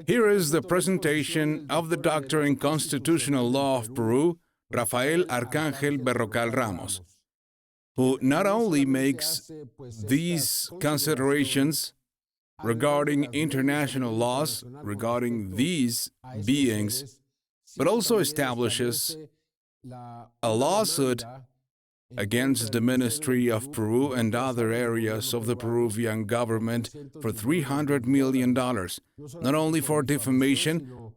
Here is the presentation of the doctor in constitutional law of Peru, Rafael Arcángel Berrocal Ramos, who not only makes these considerations regarding international laws, regarding these beings, but also establishes a lawsuit against the Ministry of Peru and other areas of the Peruvian government for $300 million, not only for defamation,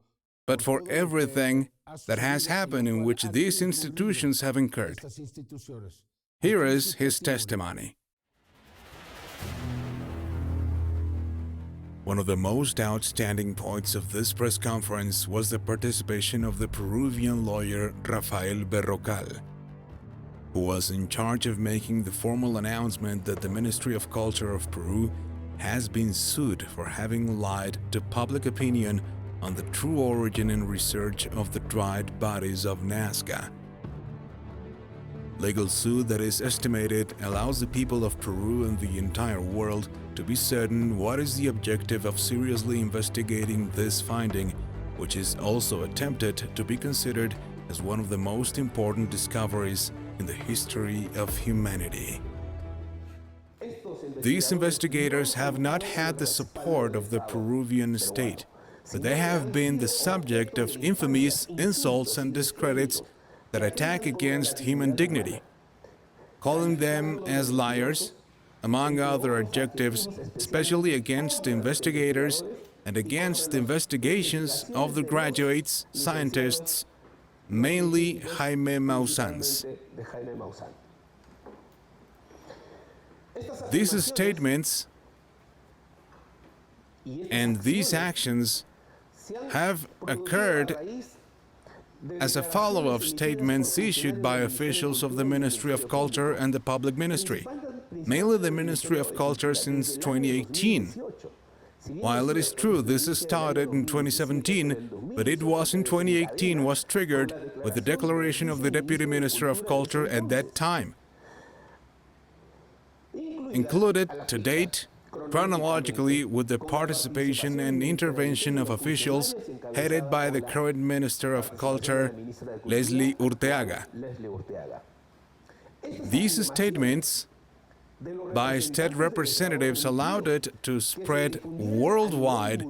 but for everything that has happened in which these institutions have incurred. Here is his testimony. One of the most outstanding points of this press conference was the participation of the Peruvian lawyer Rafael Berrocal, who was in charge of making the formal announcement that the Ministry of Culture of Peru has been sued for having lied to public opinion on the true origin and research of the dried bodies of Nazca. Legal suit that is estimated allows the people of Peru and the entire world to be certain what is the objective of seriously investigating this finding, which is also attempted to be considered as one of the most important discoveries in the history of humanity. These investigators have not had the support of the Peruvian state, but they have been the subject of infamies, insults, and discredits that attack against human dignity, calling them as liars, among other adjectives, especially against the investigators and against the investigations of the graduates, scientists, mainly Jaime Maussans. These statements and these actions have occurred as a follow-up of statements issued by officials of the Ministry of Culture and the Public Ministry, mainly the Ministry of Culture since 2018. While it is true this started in 2017, but it was in 2018 was triggered with the declaration of the Deputy Minister of Culture at that time. Included to date, chronologically, with the participation and intervention of officials headed by the current Minister of Culture, Leslie Urteaga. These statements by state representatives allowed it to spread worldwide,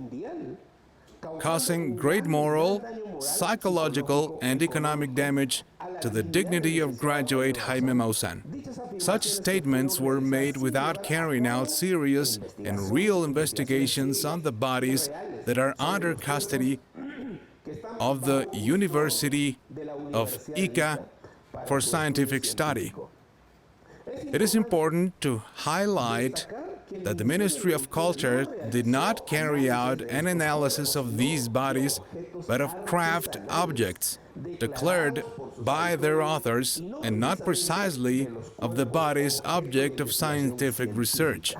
causing great moral, psychological, and economic damage to the dignity of graduate Jaime Maussan. Such statements were made without carrying out serious and real investigations on the bodies that are under custody of the University of Ica for scientific study. It is important to highlight that the Ministry of Culture did not carry out an analysis of these bodies, but of craft objects declared by their authors, and not precisely of the bodies object of scientific research.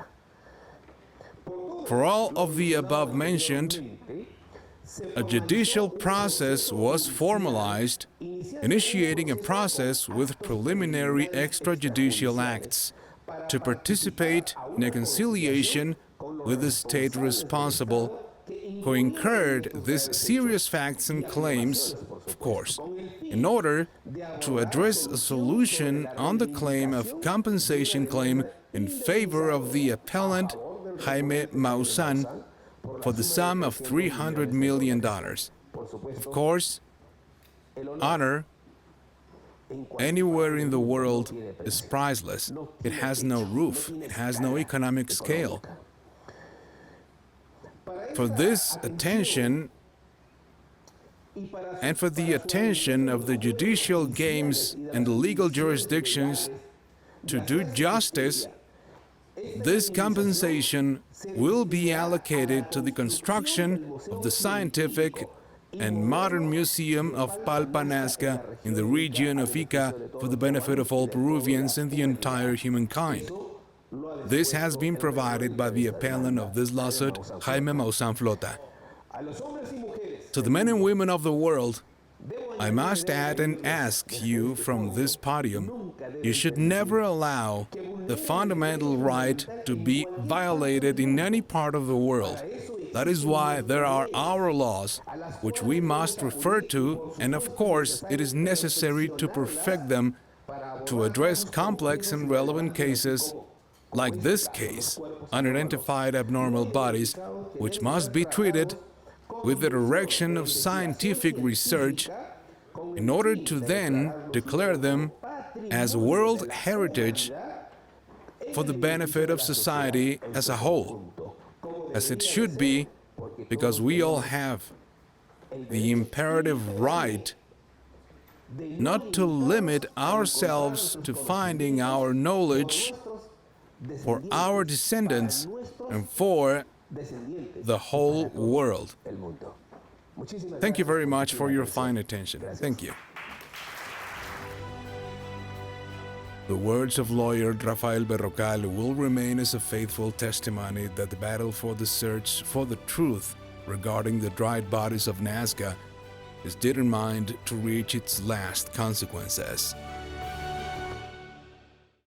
For all of the above mentioned, a judicial process was formalized, initiating a process with preliminary extrajudicial acts to participate in a conciliation with the state responsible, who incurred these serious facts and claims, of course, in order to address a solution on the claim of compensation claim in favor of the appellant Jaime Maussan for the sum of $300 million. Of course, honor anywhere in the world is priceless. It has no roof, it has no economic scale. For this attention and for the attention of the judicial games and the legal jurisdictions to do justice, this compensation will be allocated to the construction of the scientific and modern museum of Palpa Nazca in the region of Ica for the benefit of all Peruvians and the entire humankind. This has been provided by the appellant of this lawsuit, Jaime Maussan Flota. To the men and women of the world, I must add and ask you from this podium, you should never allow the fundamental right to be violated in any part of the world, That is why there are our laws, which we must refer to, and of course, it is necessary to perfect them to address complex and relevant cases like this case, unidentified abnormal bodies, which must be treated with the direction of scientific research in order to then declare them as World Heritage for the benefit of society as a whole, as it should be, because we all have the imperative right not to limit ourselves to finding our knowledge for our descendants and for the whole world. Thank you very much for your fine attention. Thank you. The words of lawyer Rafael Berrocal will remain as a faithful testimony that the battle for the search for the truth regarding the dried bodies of Nazca is determined to reach its last consequences.